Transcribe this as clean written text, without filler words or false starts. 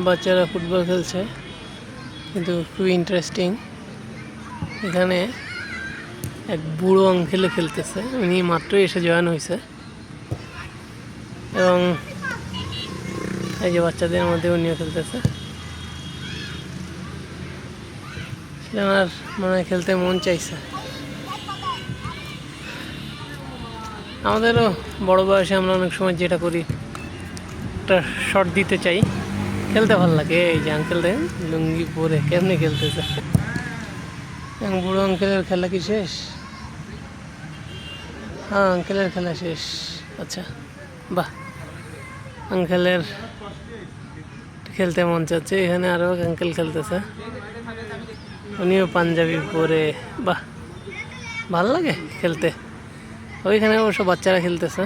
বাচ্চারা ফুটবল খেলছে, কিন্তু খুবই ইন্টারেস্টিং। এখানে এক বুড়ো আঙ্কেলে খেলতেছে, উনি মাত্রই এসে জয়েন হয়েছে। এবং এই যে বাচ্চাদের মধ্যে উনিও খেলতেছে। আমার মনে হয় খেলতে মন চাইছে। আমাদেরও বড় বয়সে আমরা অনেক সময় যেটা করি, একটা শট দিতে চাই, খেলতে ভালো লাগে। এই যে আঙ্কেল দেখেন লুঙ্গি পরে কেমনি খেলতেছে। বুড়ো আঙ্কেলের খেলা কি শেষ? হ্যাঁ, আঙ্কেলের খেলা শেষ। আচ্ছা, বাহ, আঙ্কেলের খেলতে মন চাচ্ছে। এখানে আরও আঙ্কেল খেলতেছে, উনিও পাঞ্জাবি পরে। বাহ, ভালো লাগে খেলতে। ওইখানে অবশ্য বাচ্চারা খেলতেছে।